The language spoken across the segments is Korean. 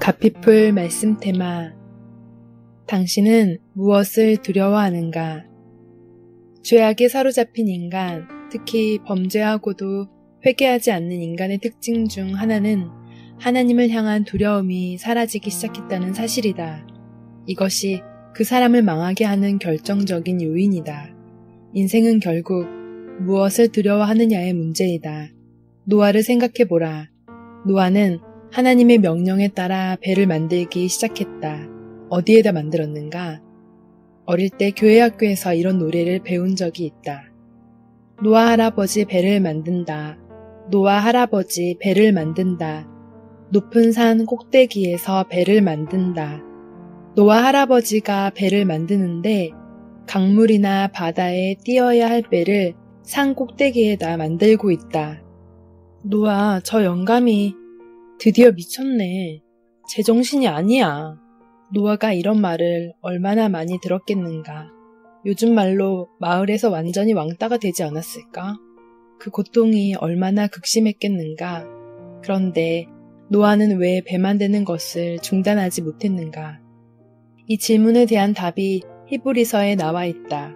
가피풀 말씀 테마. 당신은 무엇을 두려워하는가? 죄악에 사로잡힌 인간, 특히 범죄하고도 회개하지 않는 인간의 특징 중 하나는 하나님을 향한 두려움이 사라지기 시작했다는 사실이다. 이것이 그 사람을 망하게 하는 결정적인 요인이다. 인생은 결국 무엇을 두려워하느냐의 문제이다. 노아를 생각해보라. 노아는 하나님의 명령에 따라 배를 만들기 시작했다. 어디에다 만들었는가? 어릴 때 교회 학교에서 이런 노래를 배운 적이 있다. 노아 할아버지 배를 만든다. 노아 할아버지 배를 만든다. 높은 산 꼭대기에서 배를 만든다. 노아 할아버지가 배를 만드는데 강물이나 바다에 띄어야 할 배를 산 꼭대기에다 만들고 있다. 노아, 저 영감이 드디어 미쳤네. 제정신이 아니야. 노아가 이런 말을 얼마나 많이 들었겠는가. 요즘 말로 마을에서 완전히 왕따가 되지 않았을까? 그 고통이 얼마나 극심했겠는가. 그런데 노아는 왜 배 만드는 것을 중단하지 못했는가? 이 질문에 대한 답이 히브리서에 나와 있다.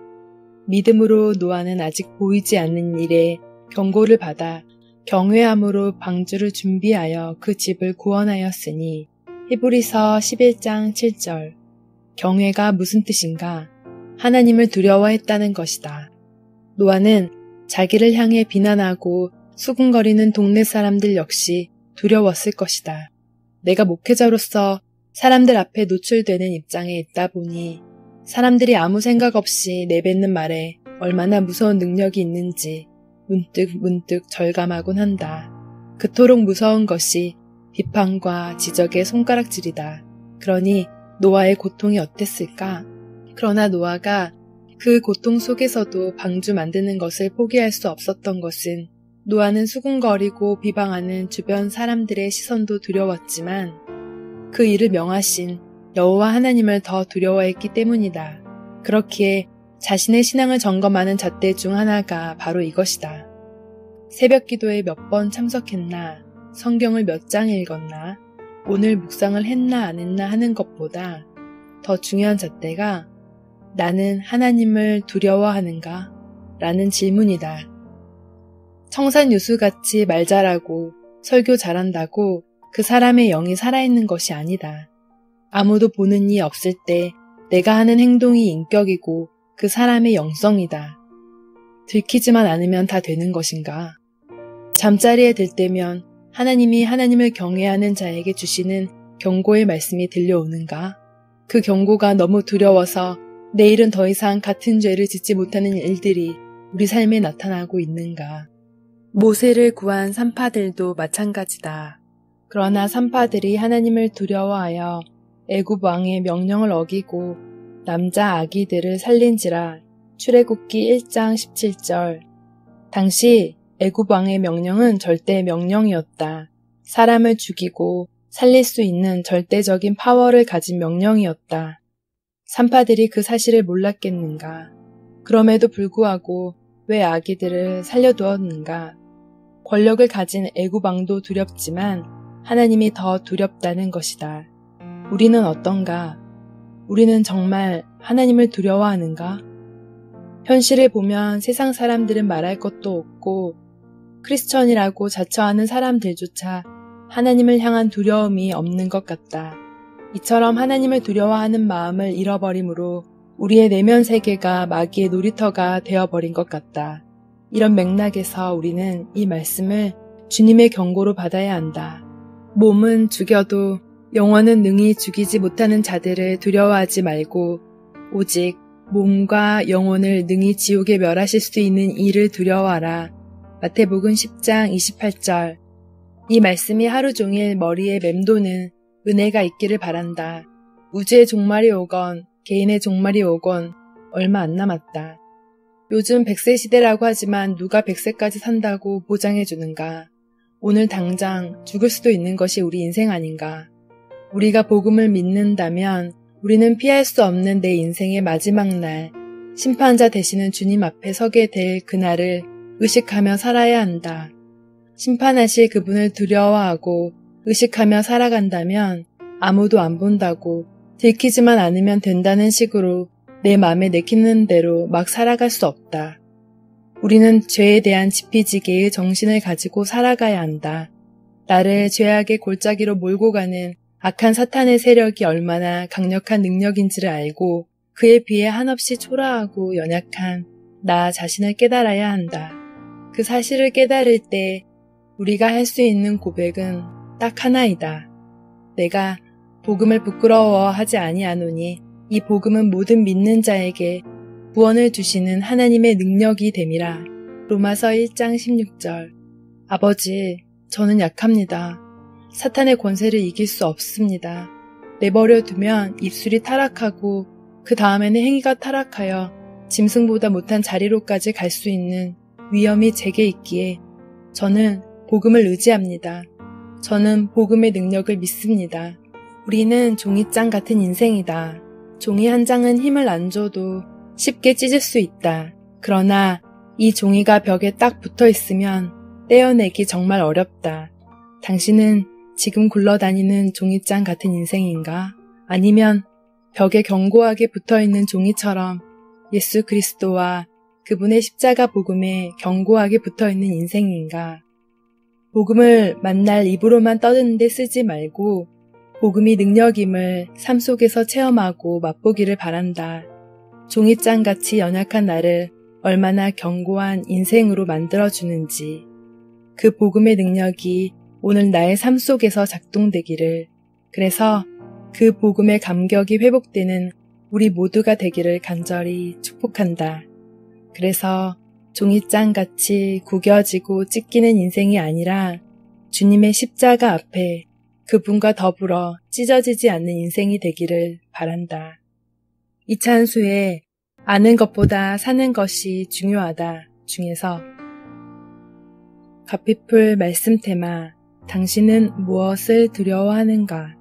믿음으로 노아는 아직 보이지 않는 일에 경고를 받아 경외함으로 방주를 준비하여 그 집을 구원하였으니 히브리서 11장 7절. 경외가 무슨 뜻인가? 하나님을 두려워했다는 것이다. 노아는 자기를 향해 비난하고 수군거리는 동네 사람들 역시 두려웠을 것이다. 내가 목회자로서 사람들 앞에 노출되는 입장에 있다 보니 사람들이 아무 생각 없이 내뱉는 말에 얼마나 무서운 능력이 있는지 문득 절감하곤 한다. 그토록 무서운 것이 비판과 지적의 손가락질이다. 그러니 노아의 고통이 어땠을까? 그러나 노아가 그 고통 속에서도 방주 만드는 것을 포기할 수 없었던 것은 노아는 수군거리고 비방하는 주변 사람들의 시선도 두려웠지만 그 일을 명하신 여호와 하나님을 더 두려워했기 때문이다. 그렇기에 자신의 신앙을 점검하는 잣대 중 하나가 바로 이것이다. 새벽 기도에 몇 번 참석했나? 성경을 몇 장 읽었나? 오늘 묵상을 했나 안 했나 하는 것보다 더 중요한 잣대가 나는 하나님을 두려워하는가? 라는 질문이다. 청산유수같이 말 잘하고 설교 잘한다고 그 사람의 영이 살아있는 것이 아니다. 아무도 보는 이 없을 때 내가 하는 행동이 인격이고 그 사람의 영성이다. 들키지만 않으면 다 되는 것인가? 잠자리에 들 때면 하나님이 하나님을 경외하는 자에게 주시는 경고의 말씀이 들려오는가? 그 경고가 너무 두려워서 내일은 더 이상 같은 죄를 짓지 못하는 일들이 우리 삶에 나타나고 있는가? 모세를 구한 산파들도 마찬가지다. 그러나 산파들이 하나님을 두려워하여 애굽 왕의 명령을 어기고 남자 아기들을 살린지라. 출애굽기 1장 17절. 당시 애굽 왕의 명령은 절대 명령이었다. 사람을 죽이고 살릴 수 있는 절대적인 파워를 가진 명령이었다. 산파들이 그 사실을 몰랐겠는가? 그럼에도 불구하고 왜 아기들을 살려두었는가? 권력을 가진 애굽 왕도 두렵지만 하나님이 더 두렵다는 것이다. 우리는 어떤가? 우리는 정말 하나님을 두려워하는가? 현실을 보면 세상 사람들은 말할 것도 없고 크리스천이라고 자처하는 사람들조차 하나님을 향한 두려움이 없는 것 같다. 이처럼 하나님을 두려워하는 마음을 잃어버림으로 우리의 내면 세계가 마귀의 놀이터가 되어버린 것 같다. 이런 맥락에서 우리는 이 말씀을 주님의 경고로 받아야 한다. 몸은 죽여도 영혼은 능히 죽이지 못하는 자들을 두려워하지 말고 오직 몸과 영혼을 능히 지옥에 멸하실 수 있는 이를 두려워하라. 마태복음 10장 28절. 이 말씀이 하루 종일 머리에 맴도는 은혜가 있기를 바란다. 우주의 종말이 오건 개인의 종말이 오건 얼마 안 남았다. 요즘 100세 시대라고 하지만 누가 100세까지 산다고 보장해주는가? 오늘 당장 죽을 수도 있는 것이 우리 인생 아닌가? 우리가 복음을 믿는다면 우리는 피할 수 없는 내 인생의 마지막 날, 심판자 되시는 주님 앞에 서게 될 그날을 의식하며 살아야 한다. 심판하실 그분을 두려워하고 의식하며 살아간다면 아무도 안 본다고 들키지만 않으면 된다는 식으로 내 맘에 내키는 대로 막 살아갈 수 없다. 우리는 죄에 대한 지피지기의 정신을 가지고 살아가야 한다. 나를 죄악의 골짜기로 몰고 가는 악한 사탄의 세력이 얼마나 강력한 능력인지를 알고 그에 비해 한없이 초라하고 연약한 나 자신을 깨달아야 한다. 그 사실을 깨달을 때 우리가 할 수 있는 고백은 딱 하나이다. 내가 복음을 부끄러워하지 아니하노니 이 복음은 모든 믿는 자에게 구원을 주시는 하나님의 능력이 됨이라. 로마서 1장 16절. 아버지, 저는 약합니다. 사탄의 권세를 이길 수 없습니다. 내버려 두면 입술이 타락하고 그 다음에는 행위가 타락하여 짐승보다 못한 자리로까지 갈 수 있는 위험이 제게 있기에 저는 복음을 의지합니다. 저는 복음의 능력을 믿습니다. 우리는 종이장 같은 인생이다. 종이 한 장은 힘을 안 줘도 쉽게 찢을 수 있다. 그러나 이 종이가 벽에 딱 붙어 있으면 떼어내기 정말 어렵다. 당신은 지금 굴러다니는 종이장 같은 인생인가? 아니면 벽에 견고하게 붙어있는 종이처럼 예수 그리스도와 그분의 십자가 복음에 견고하게 붙어있는 인생인가? 복음을 만날 입으로만 떠드는 데 쓰지 말고 복음이 능력임을 삶 속에서 체험하고 맛보기를 바란다. 종이장같이 연약한 나를 얼마나 견고한 인생으로 만들어주는지 그 복음의 능력이 오늘 나의 삶 속에서 작동되기를, 그래서 그 복음의 감격이 회복되는 우리 모두가 되기를 간절히 축복한다. 그래서 종이장같이 구겨지고 찢기는 인생이 아니라 주님의 십자가 앞에 그분과 더불어 찢어지지 않는 인생이 되기를 바란다. 이찬수의 아는 것보다 사는 것이 중요하다 중에서 가피풀 말씀 테마 당신은 무엇을 두려워하는가?